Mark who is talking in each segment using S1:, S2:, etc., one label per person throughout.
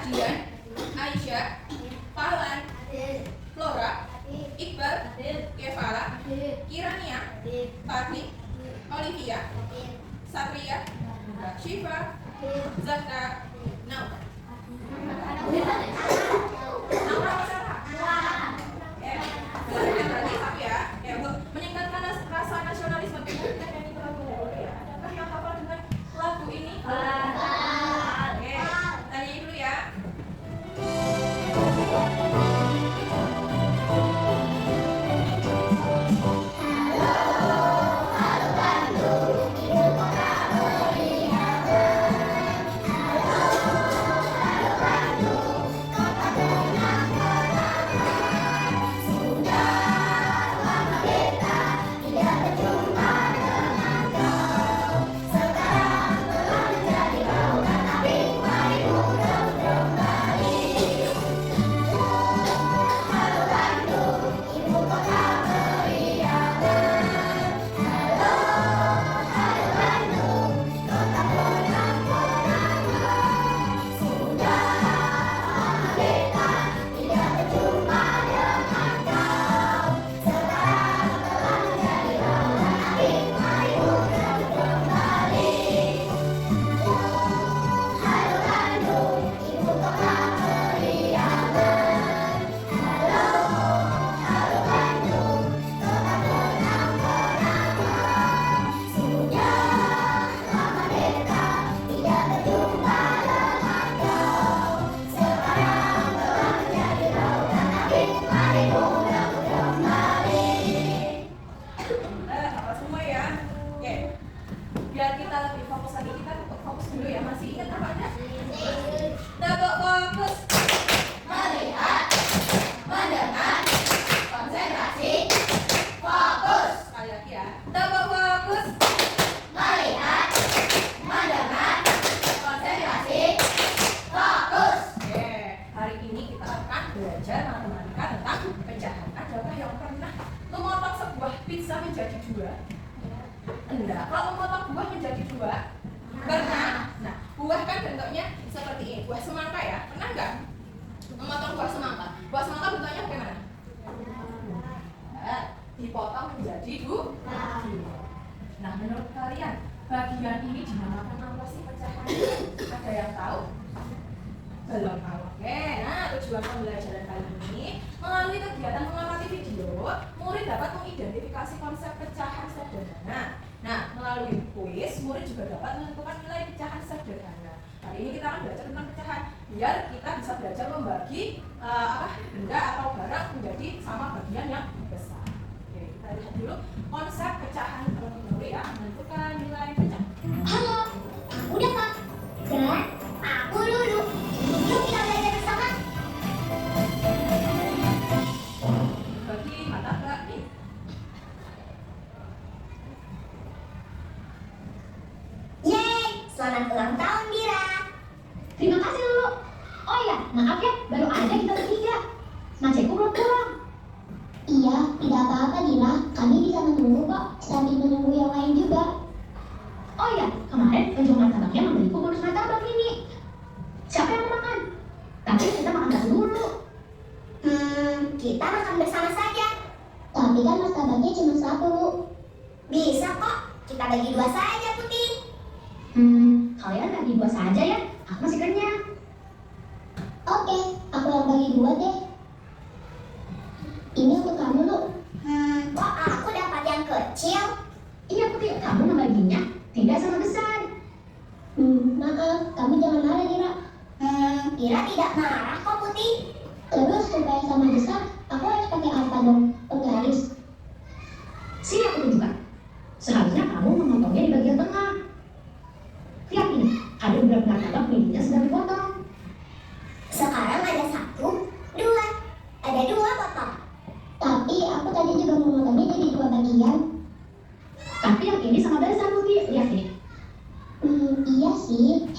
S1: Adian, Aisyah, Fahlan, Flora, Iqbal, Kefala, Kirania, Fadli, Olivia, Satria, Syifa, Zahra, Naura. Naura Sarah. Berarti tapi ya, untuk meningkatkan rasa nasionalisme kita nyanyi lagu ya. Adakah yang hafal dengan lagu ini? Oke, tanya dulu ya. Biar kita bisa belajar membagi benda atau barang menjadi sama bagian yang besar. Oke, kita lihat dulu konsep pecahan terlebih dahulu ya, menentukan nilai pecah.
S2: Halo, udah Kak. Dan aku Lulu. Yuk kita belajar bersama.
S1: Bagi mata Kak nih.
S2: Yeay, selamat ulang tahun Bira.
S3: Terima kasih Lulu. Oh iya, maaf ya, baru aja kita bertiga. Macetku belum pulang.
S2: Iya, tidak apa-apa Dira. Kami bisa menunggu kok, sambil menunggu yang lain juga.
S3: Oh iya, kemarin penjual martabaknya membeliku bonus martabak ini. Siapa yang mau makan? Tapi kita makan satu dulu.
S2: Kita makan bersama saja. Tapi kan martabaknya cuma satu. Bisa kok, kita bagi dua saja Putih.
S3: Kalian bagi dua saja ya. Aku masih kenyang.
S2: Oke, aku yang bagi dua deh. Ini untuk kamu, Lu. Kok aku dapat yang kecil?
S3: Iya Putih, kamu membaginya tidak sama besar.
S2: Maaf, kamu jangan marah, Dira. Dira tidak marah kok, Putih. Terus supaya sama besar, aku harus pakai apa dong? Penggaris.
S3: Sini aku tunjukkan. Seharusnya kamu memotongnya di bagian tengah. Lihat ini, ada beberapa martabak miliknya sedang dipotong.
S2: Sekarang ada satu, dua. Ada dua potong. Tapi aku tadi juga memotongnya jadi dua bagian.
S3: Tapi yang ini sama besar Putih, lihat ini.
S2: Iya sih.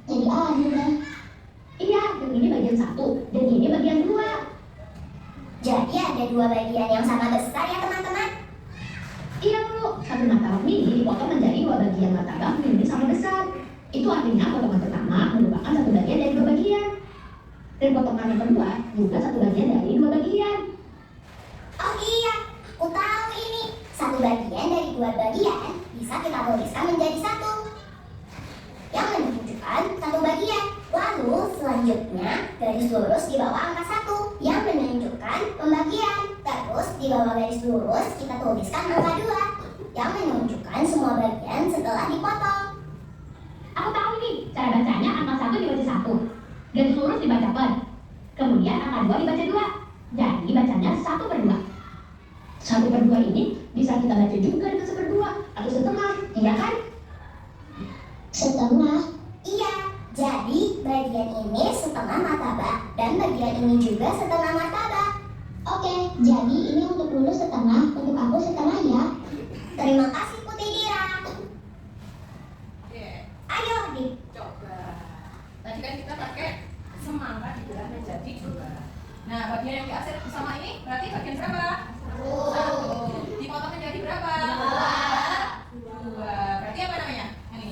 S2: Jadi adil deh.
S3: Iya, yang ini bagian satu, dan ini bagian dua.
S2: Jadi ada dua bagian yang sama besar ya teman-teman.
S3: Iya Bu, satu martabak mini dipotong menjadi dua bagian martabak mini sama besar. Itu artinya potongan pertama merupakan satu bagian dari dua bagian. Dan potongan yang kedua juga satu bagian dari dua bagian.
S2: Oh iya, aku tahu ini. Satu bagian dari dua bagian bisa kita tuliskan menjadi satu, yang menunjukkan satu bagian. Lalu selanjutnya garis lurus di bawah angka 1 yang menunjukkan pembagian. Terus di bawah garis lurus kita tuliskan angka 2 yang menunjukkan semua bagian setelah dipotong.
S3: Aku tahu nih, cara bacanya angka 1 dibaca 1, garis lurus dibaca per, kemudian angka 2 dibaca 2. Jadi bacanya 1/2. 1/2 ini bisa kita baca juga dengan 1/2 atau setengah, iya kan?
S2: Setengah? Iya, jadi bagian ini setengah martabak dan bagian ini juga setengah martabak. Oke, jadi ini untuk Lulu setengah, untuk aku setengah ya. Terima kasih Putih Dira.
S1: Oke,
S2: Ayo Dik.
S1: coba. Tadi kan kita pakai semangka dibelah menjadi 2. Nah, bagian yang diarsir sama ini berarti bagian berapa? 1. Dipotong menjadi berapa? 2. Berarti apa namanya? Ini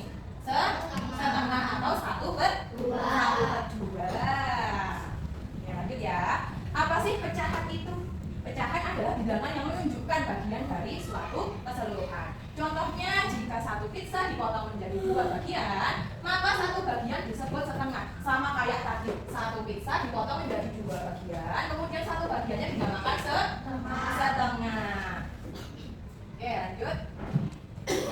S1: setengah atau 1/2. 1/2. Ya, lanjut ya. Apa sih pecahan itu? Pecahan adalah bilangan yang menunjukkan bagian dari suatu keseluruhan. Contohnya, jika satu pizza dipotong menjadi 2 bagian, maka satu bagian disebut setengah. Sama kayak tadi, satu pizza dipotong menjadi 2 bagian, kemudian satu bagiannya dinamakan setengah. Oke, lanjut.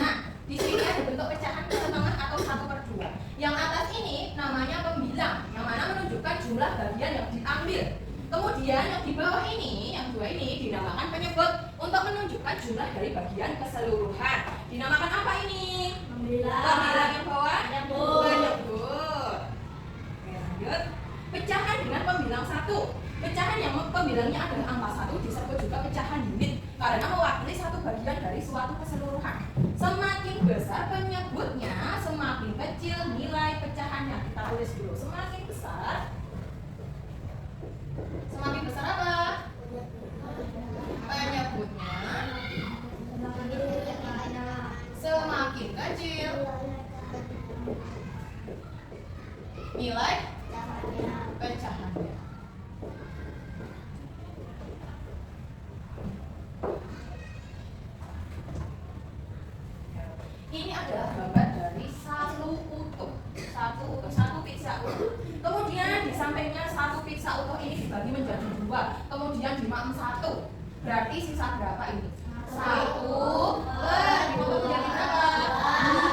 S1: Nah, di sini ada bentuk pecahan setengah atau 1/2. Yang atas ini namanya pembilang, yang mana menunjukkan jumlah bagian yang diambil. Kemudian yang di bawah ini, yang 2 ini dinamakan penyebut untuk menunjukkan jumlah dari bagian keseluruhan. Dinamakan apa ini? Pembilang yang bawah? Penyebut. Oke, lanjut. Pecahan dengan pembilang 1. Pecahan yang pembilangnya adalah angka 1 disebut juga pecahan unit karena mewakili satu bagian dari suatu keseluruhan. Semakin besar penyebutnya, semakin kecil nilai pecahannya. Kita tulis dulu. Semakin besar apa? Penyebutnya. Semakin kecil nilai pecahannya. Ini adalah gambar dari satu pizza utuh. Kemudian di sampingnya satu pizza utuh ini dibagi menjadi 2, kemudian dimakan 1. Berarti sisa berapa ini? 1 dipotong menjadi berapa?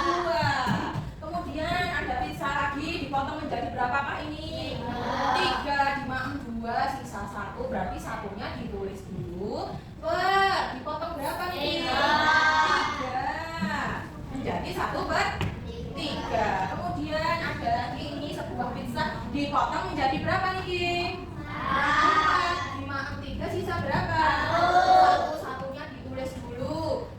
S1: 2. Kemudian ada pizza lagi dipotong menjadi berapa Pak ini? 3 dimakan 2, sisa 1. Berarti satunya ditulis dulu. Dipotong berapa nih? 3. Menjadi 1/3. Kemudian ada lagi ini sebuah pizza dipotong menjadi berapa nih? 4. Dimakan 3, sisa berapa? 1. Satunya ditulis dulu.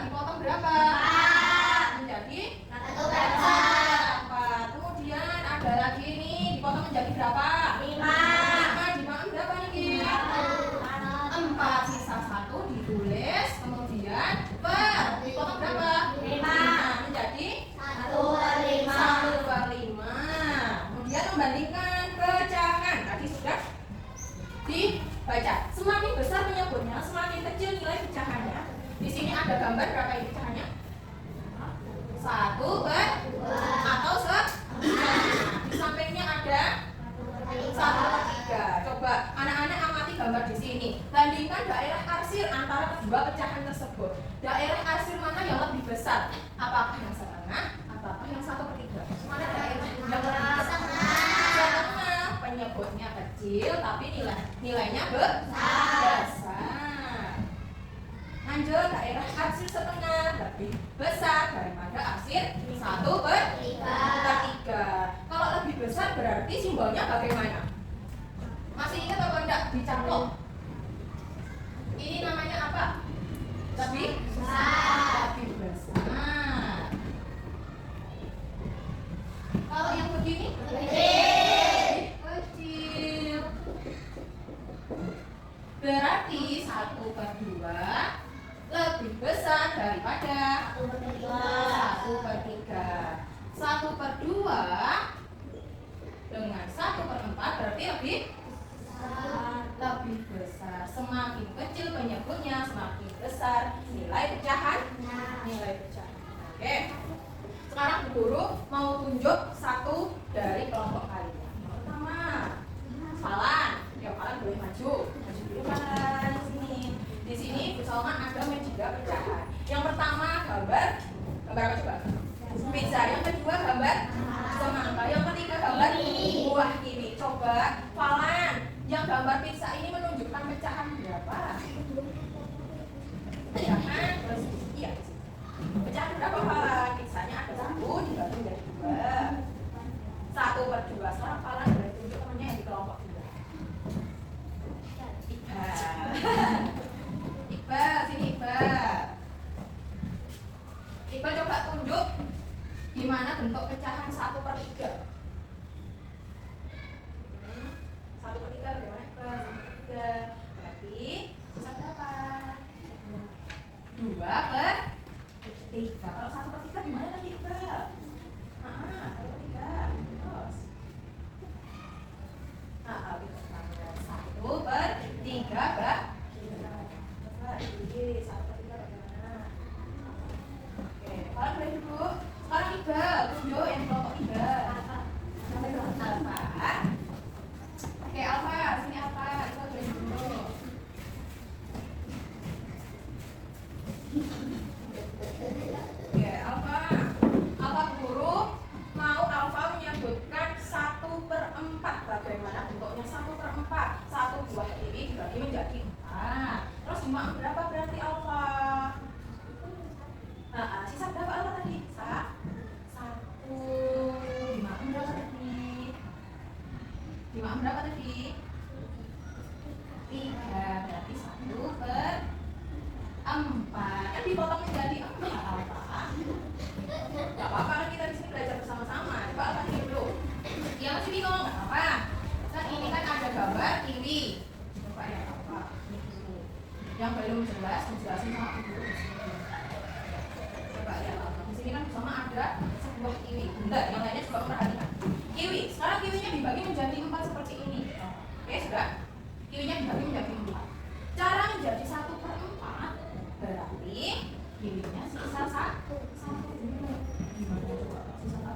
S1: Dipotong berapa? 4. Menjadi 4. Kemudian ada lagi ini dipotong menjadi berapa? 5. Dimakan berapa nih? 4. Sisa 1 ditulis. Kemudian dipotong berapa? 5. Menjadi 1/5. Kemudian membandingkan pecahan. Tadi sudah dibaca. Semakin besar penyebutnya, semakin kecil nilai pecahannya. Di sini ada gambar berapa ini pecahannya? 1/2 atau di sampingnya ada 1/3. Coba anak-anak amati gambar di sini. Bandingkan daerah arsir antara kedua pecahan tersebut. Daerah arsir mana yang lebih besar? Apakah yang setengah? Apakah yang 1/3? Mana daerah yang lebih besar? Setengah. Penyebutnya kecil, tapi nilainya besar. Lanjut, daerah arsir setengah lebih besar daripada arsir 1/3. Kalau lebih besar berarti simbolnya bagaimana? Masih ingat atau enggak? Dicaplok. Ini namanya apa? Lebih besar. Kalau yang begini? Kecil. Berarti 1/2 lebih besar daripada 1/3. 1/2 dengan 1/4 berarti berarti lebih besar. Semakin kecil penyebutnya, semakin besar nilai pecahan. Oke. Sekarang Bu Guru mau tunjuk satu dari kelompok kalian. Yang pertama, hafalan. Ya, hafalan boleh maju dulu kan di sini. Di sini Bu Salma ada juga pecahan. Yang pertama gambar apa coba? Pizza. Yang kedua gambar semangka. Yang ketiga gambar buah kiwi. Coba hafalan. Yang gambar pizza ini menunjukkan pecahan berapa? Pecahan terus iya. Pecahan berapa hafalan? Pizzanya ada 1 dibagi menjadi 2. 1/2. Sekarang hafalan boleh tunjuk temannya yang di kelompok 2. Iqbal, sini Iqbal. Iqbal coba tunjuk gimana bentuk pecahan 1/3. 1/3 bagaimana Iqbal? 1/3 berarti sisa berapa? 2/3. Kalau 1/3 gimana tadi Iqbal? 1/3. Terus 1/3 Ini 1/3 bagaimana? Oke, kalau boleh dulu. Sekarang Iqbal tunjuk yang kelompok 3. Alfa. Oke, Alfa, sini Alfa. Iqbal boleh dulu. Oke, Alfa. Alfa Guru mau Alfa menyebutkan 1/4. Bagaimana bentuknya 1/4? 1 buah ini dibagi menjadi 4. Terus 5 berapa berarti Alfa? Sisa berapa Alfa tadi? 1. 5 berapa tadi? 5 berapa tadi? 3. Berarti 1/4. Kan dipotong menjadi 4 Alfa. Gak apa-apa kan kita di sini belajar bersama-sama. Coba Alfa ini dulu. Dia masih bingung, gak apa-apa. Kan ini kan ada gambar kiwi. Coba ya Alfa. Yang belum jelas dijelasin sama Ibu. Coba lihat Alfa. Di sini kan bersama ada sebuah kiwi. Bentar, yang lainnya coba perhatikan. Kiwi. Sekarang kiwinya dibagi menjadi 4 seperti ini. Oke, sudah. Kiwinya dibagi menjadi 4. Cara menjadi 1/4 berarti kiwinya sisa 1. Gimana coba sisa 1?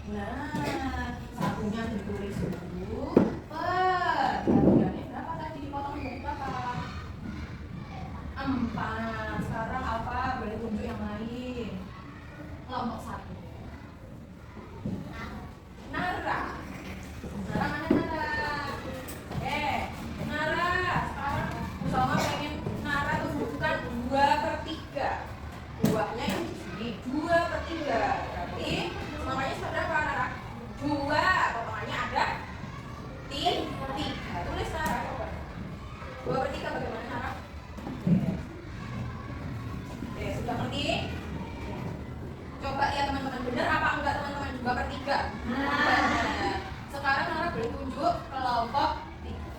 S1: Nah, satunya ditulis dulu. Bagiannya berapa tadi dipotong menjadi berapa? 4. Sekarang Alfa boleh tunjuk yang lain. Kelompok 1. Nara. Nara mana Nara? Nara. Sekarang Bu Salma pengen Nara tunjukkan 2/3. Buahnya yang di sini 2/3. Berarti semuanya seberapa Nara? 2. Potongannya ada 3. Tulis Nara coba. 2/3 bagaimana Nara? Oke, sudah ngerti? Coba lihat teman-teman, benar apa enggak teman-teman? 2/3. Benar. Sekarang Nara boleh tunjuk kelompok 3.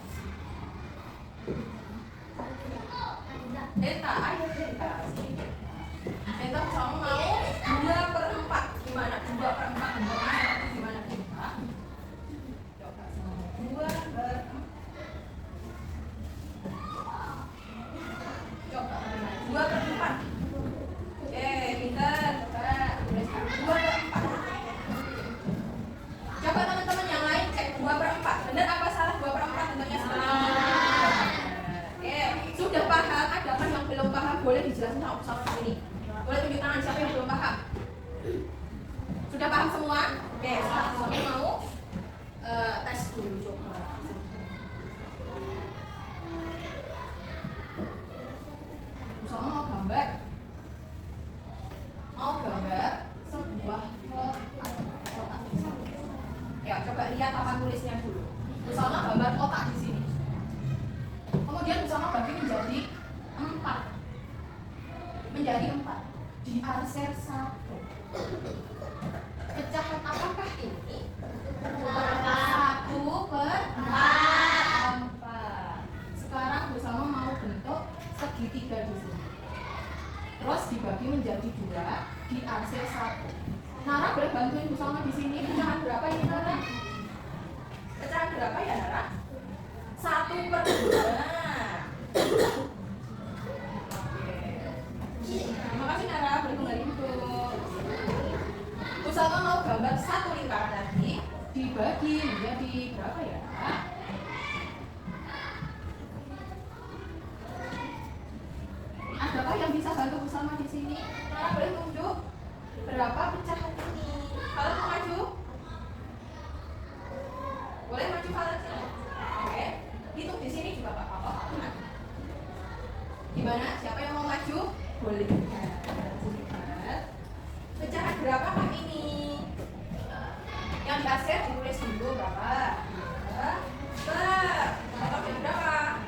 S1: Deta, ayo Deta, sini. Deta sama mau 2/4. Gimana? 2/4 bentuknya seperti gimana Deta? Coba sama 2/4. Coba bagaimana? 2/4. Oke, pintar. Coba tuliskan 2/4. Coba teman-teman yang lain cek 2/4. Benar apa salah 2/4 bentuknya seperti ini? Oke, sudah paham? Ada kan yang belum paham? Boleh dijelasin sama sini. Boleh tunjuk tangan siapa yang belum paham? Sudah paham semua? Oke, sekarang kami mau tes dulu coba. Misalnya mau gambar sebuah kotak. Ya, coba lihat papan tulisnya dulu. Misalnya gambar kotak di sini. Kemudian misalnya bagi menjadi 4. Menjadi 4. Diarsir 1. Pecahan apakah ini? 1/4. Sekarang bersama mau bentuk segitiga di sini. Terus dibagi menjadi 2, diarsir 1. Nara boleh bantuin bersama di sini. Pecahan berapa ini Nara? dibagi menjadi berapa ya? Adakah yang bisa bantu bersama di sini? Nah, boleh tunjuk berapa pecahan ini? Kalau mau maju, boleh maju kalau sini. Oke, hitung di sini juga nggak apa-apa. Gimana? Siapa yang mau maju? Boleh. Pecahan berapa kak ini? Yang dikasih ditulis dulu berapa? Berapa? Berapa?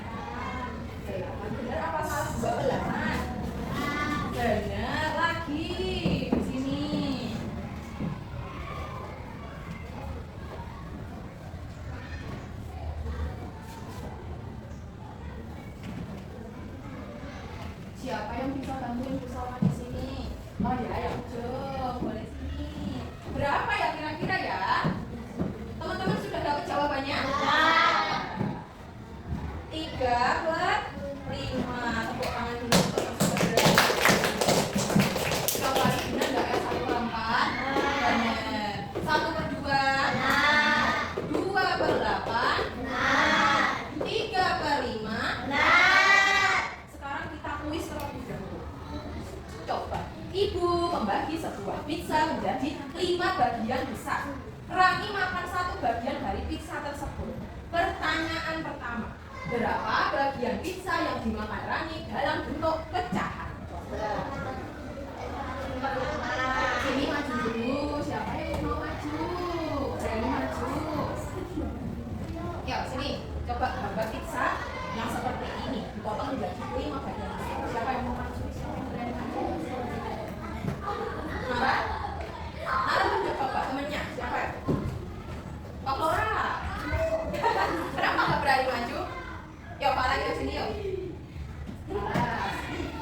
S1: Benar apa salah? 12. Benar lagi di sini. Siapa yang bisa bantuin Bu Salma di sini? Oh ya, yang ujung. Boleh sini. Berapa ya kira-kira ya? Teman-teman sudah dapat jawabannya? 3 plus 5. Tepuk tangan dulu untuk yang sudah berani. Coba lagi benar nggak ya? 1 per 4? Benar. 1 per 2? 2 per 8? 3 per 5? Sekarang kita kuis terlebih dahulu. Coba, Ibu membagi sebuah pizza menjadi 5 bagian besar. Rani makan 1 bagian dari pizza tersebut. Pertanyaan pertama, berapa bagian pizza yang dimakan Rani dalam bentuk pecahan? Sini maju dulu. Siapa yang mau maju? Rani maju. Yuk, sini. Coba gambar pizza yang seperti ini. Dipotong menjadi 5 bagian besar. Siapa yang mau maju? Rani maju. Nara? Nara tunjuk coba temennya. Siapa? Pak Laura. Kenapa nggak berani maju? Yuk, Pak lagi ke sini yuk.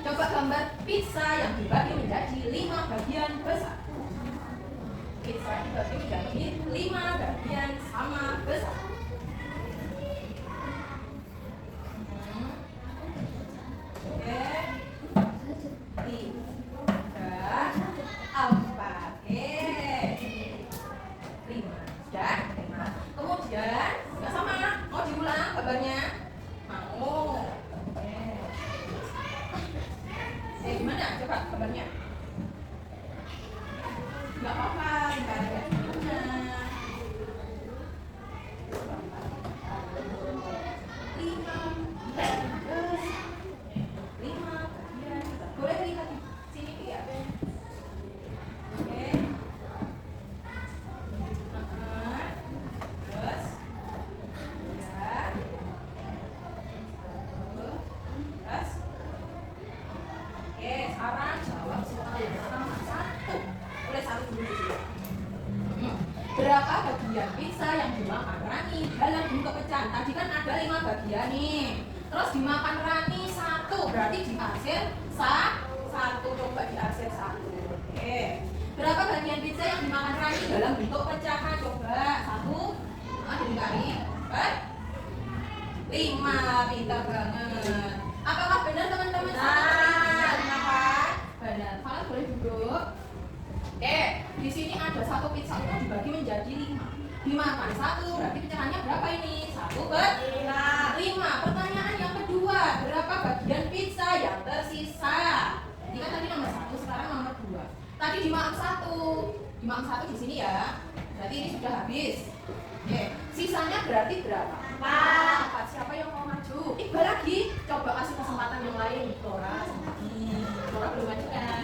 S1: Coba gambar pizza yang dibagi menjadi 5 bagian besar. Pizza dibagi menjadi 5 bagian sama besar. Oke. 3, 4. 5. Dan 5. Kemudian nggak sama. Mau diulang gambarnya? Mau. Gimana? Coba gambarnya. Nggak apa-apa, tinggal lihat gimana. 5 bagian. Boleh lihat di sini ya. Oke. Terus. Ya. Terus. Oke, sekarang jawab soal pertama 1. Boleh 1 dulu. Berapa bagian pizza yang dimakan Rani dalam bentuk pecahan? Tadi kan ada 5 bagian nih. Terus dimakan Rani 1, berarti diarsir 1. Coba diarsir 1. Oke. Berapa bagian pizza yang dimakan Rani dalam bentuk pecahan? Coba 1. Dikali 5. Pintar banget. Apakah benar teman-teman? Kenapa? Benar. Kalian boleh duduk. Oke, di sini ada 1 pizza itu dibagi menjadi 5. Dimakan 1, berarti pecahannya berapa ini? 1 per 5. Pertanyaan yang kedua, berapa bagian pizza yang tersisa? Ini kan tadi nomor 1, sekarang nomor 2. Tadi dimakan 1. Dimakan 1 di sini ya. Berarti ini sudah habis. Oke, sisanya berarti berapa? 4. Siapa yang mau maju? Iqbal lagi. Coba kasih kesempatan yang lain. Tora belum maju kan?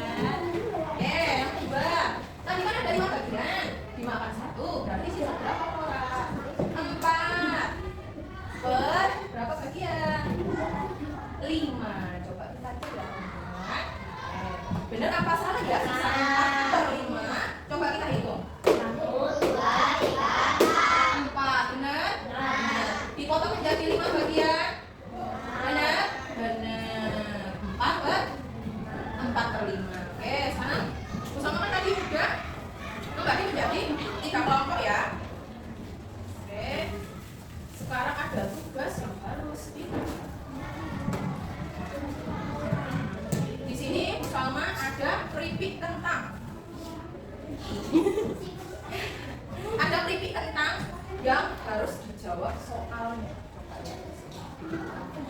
S1: Oke, yang kedua. Tadi kan ada 5 bagian. Dimakan 1, berarti sisa berapa Tora? 4. Per berapa bagian? 5. Coba kita cek ya teman-teman. Bener apa salah ya? Sisa 4 per 5. Coba kita hitung. 4, benar? Dipotong menjadi 5 bagian. Benar? Benar. 4 per 5. Oke, sekarang bersama kan tadi juga membagi menjadi 3 kelompok ya. Oke. Sekarang ada tugas yang harus dikerjakan. Di sini bersama ada keripik kentang. Ada keripik kentang. yang harus dijawab soalnya.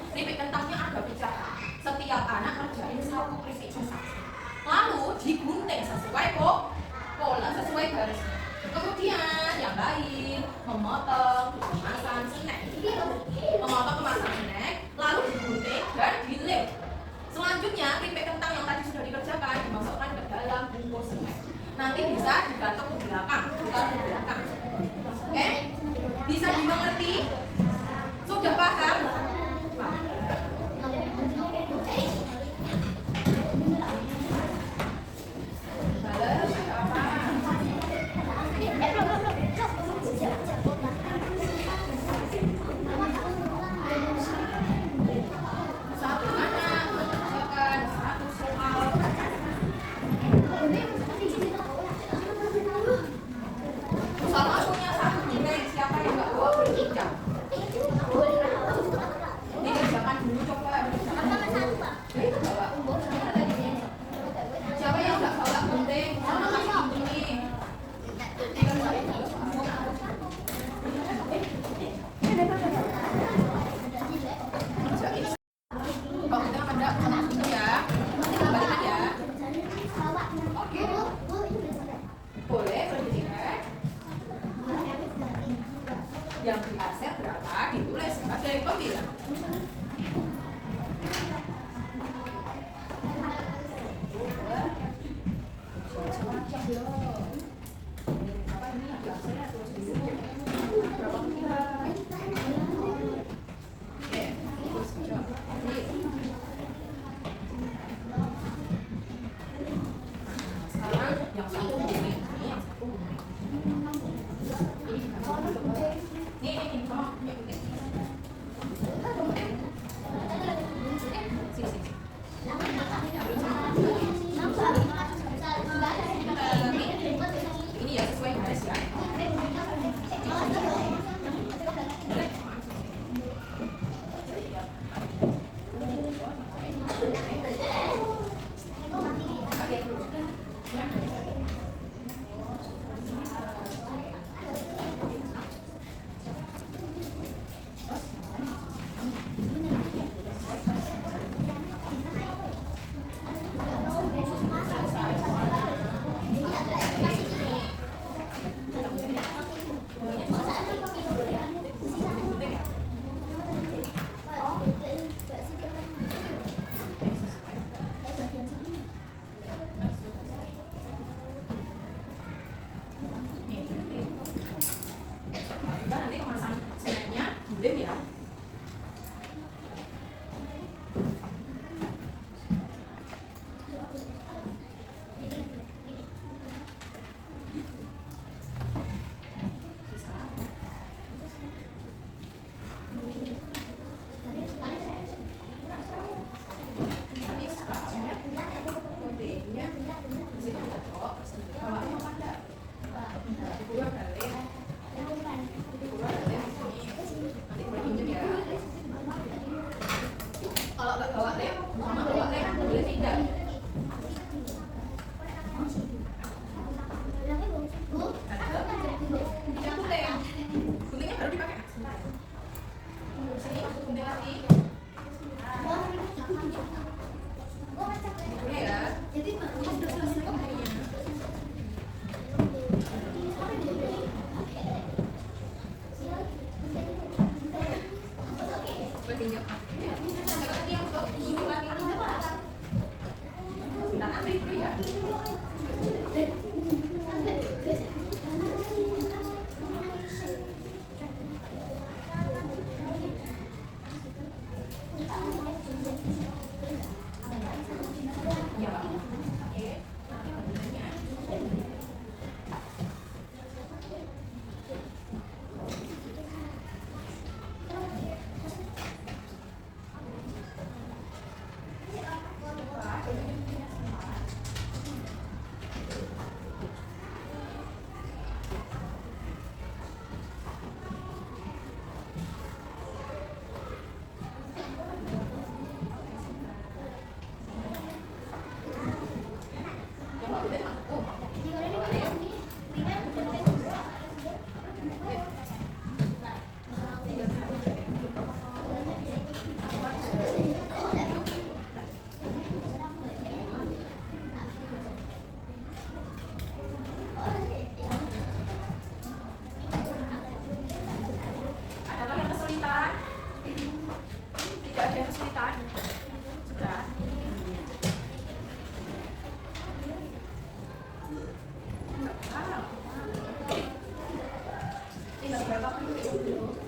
S1: Keripik kentangnya ada bicara. Setiap anak ngerjain satu keripik kentang. Lalu digunting sesuai pola, sesuai garisnya. Kemudian yang lain memotong kemasan snack, lalu digunting dan dilem. Selanjutnya keripik kentang yang tadi sudah dikerjakan dimasukkan ke dalam bungkus snack. Nanti bisa digantung ke belakang, ditaruh ke belakang. Oke? Bisa dimengerti? Sudah paham? Yang di aset berapa ditulis sebagai pembilang. Sekarang yang satu ini, yang satu ini sama ya gunting. Ini ya sesuai garis ya. Nanti kemasan snacknya dilem ya. Kalau nggak bawa lem, mama bawa lem, boleh tidak? Yang gunting, guntingnya baru dipakai. Sini, gunting lagi. Boleh ya? Begini. kesulitan? Tidak ada kesulitan. Sudah. Tinggal berapa dulu?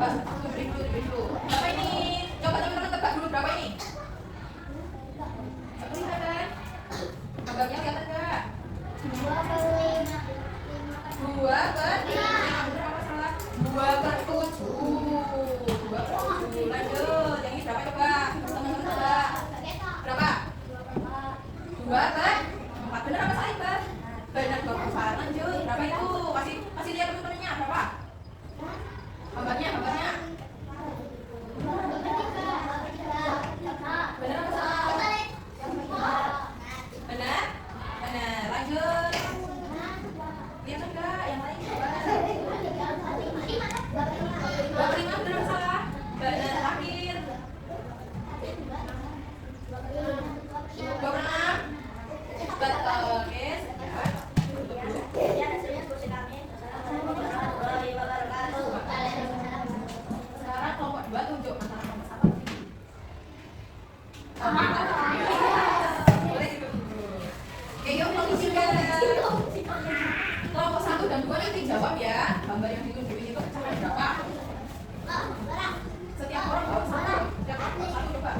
S1: Pas beri dulu. Berapa ini? Coba teman-teman tebak dulu berapa ini? Nggak kelihatan kan? Gambarnya kelihatan nggak? 2/5. Bener apa salah? 2/7. 2/7. Lanjut. Yang ini berapa coba? Teman-teman tebak. Berapa? 2/4. Bener apa salah Iqbal? Bener 2/4. Lanjut. Berapa itu? Kasih lihat teman-temannya berapa? Gambarnya. Bener apa salah? Benar? Lanjut. Lihat enggak? Yang lain coba. 2/5 bener apa salah? Benar. Terakhir. 2/6. Betul. Oke. Sekarang kelompok 2 tunjuk antara kelompok 1 dan 3. Boleh duduk dulu. Oke, yuk mengisi kelompok 1 dan 2 nanti jawab ya. Gambar yang ditunjukin itu pecahan berapa? Setiap orang bawa satu. Setiap orang bawa satu coba.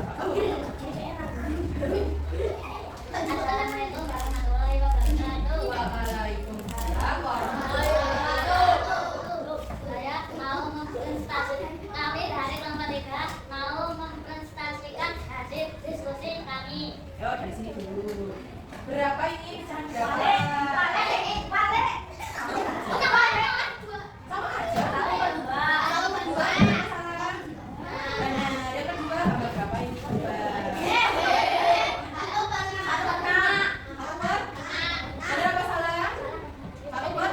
S1: Waalaikumsalam warahmatullahi wabarakatuh.
S4: Saya mau kami dari kelompok 3 mau mempresentasikan hasil diskusi kami.
S1: Yo, dari sini dulu. Berapa ini pecahan berapa? Sama aja. Salah. Benar. Yang kedua gambar berapa ini? Benar apa salah? Satu buat.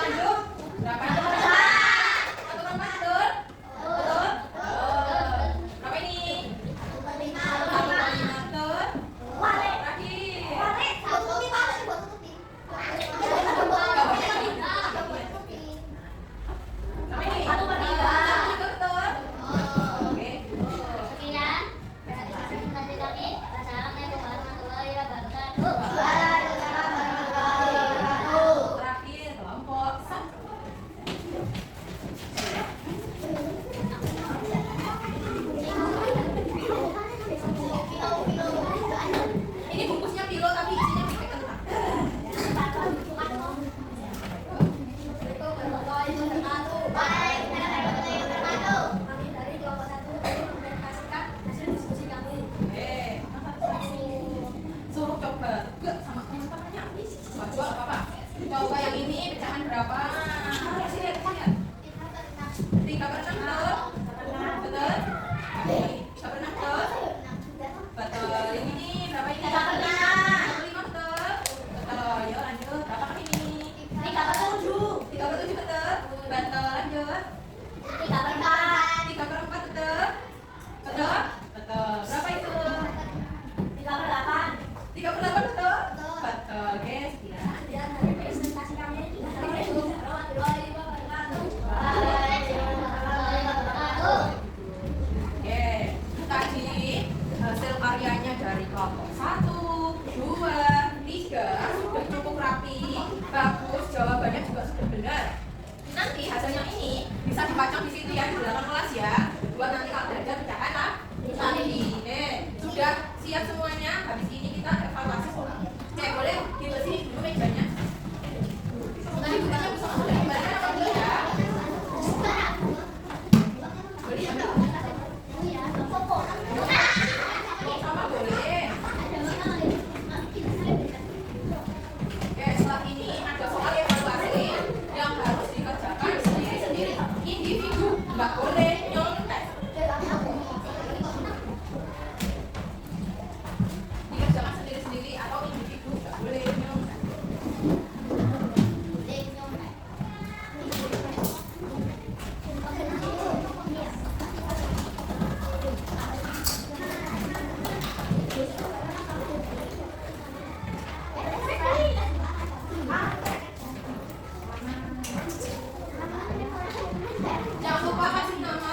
S1: Lanjut. Berapa? 1/4 betul? Betul? Berapa ini? 1/5 betul? Jangan lupa kasih nama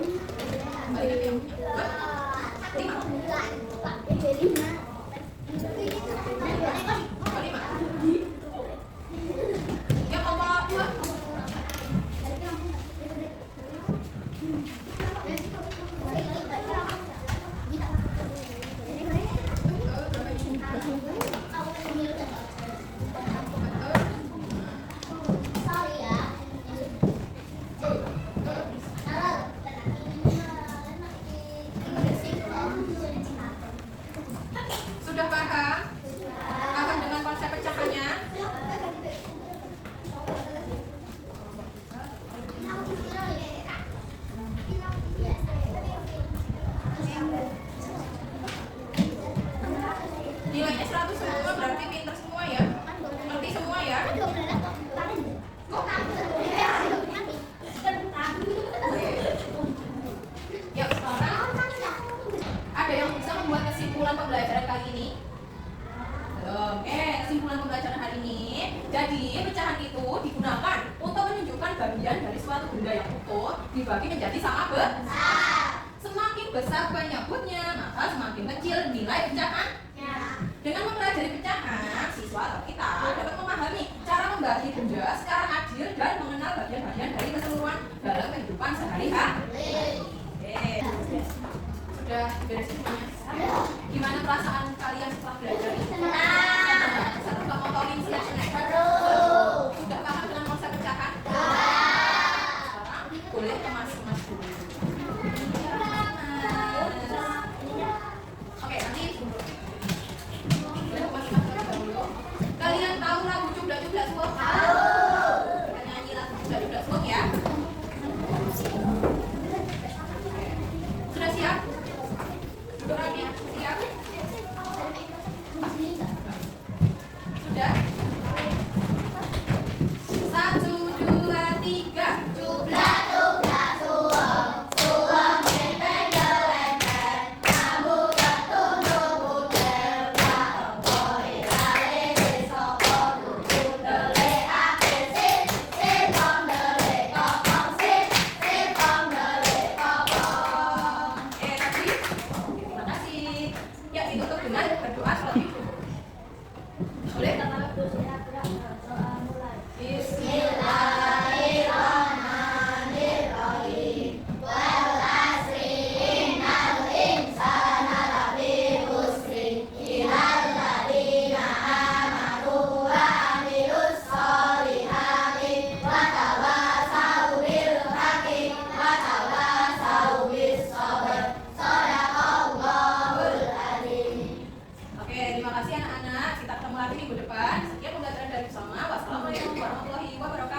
S1: Balik ke yang punya. 5. Yang nomor 2. Sudah paham? Paham dengan konsep pecahannya? Nilainya 100 semua, berarti pinter semua ya? Ngerti semua ya? Yuk, sekarang ada yang bisa membuat kesimpulan pembelajaran kali ini? Oke, kesimpulan pembelajaran hari ini. Jadi, pecahan itu digunakan untuk menunjukkan bagian dari suatu benda yang utuh dibagi menjadi sama besar. Semakin besar banyaknya, maka semakin kecil nilai pecahannya. Dengan mempelajari pecahan, siswa atau kita dapat memahami cara membagi benda secara adil dan mengenal bagian-bagian dari keseluruhan dalam kehidupan sehari-hari. Oke, sudah beres semuanya. Gimana perasaan kalian setelah belajar ini? Satu nggak mau tolong sudah paham dengan konsep pecahan? Sekarang boleh kemas-kemas dulu. Oke, nanti boleh kemas-kemas dulu. Kalian tahu lagu Cubla-Cubla Suwok? Kita nyanyi lagu Cubla-Cubla Suwok ya. Sudah siap? Sudah rapi? Siap? Sudah? 1, 2, 3. Terima kasih. Ya, ditutup dengan berdoa terlebih dulu. Boleh? Oke, terima kasih anak-anak. Kita ketemu lagi minggu depan. Sekian pembelajaran dari bersama. Wassalamualaikum warahmatullahi wabarakatuh.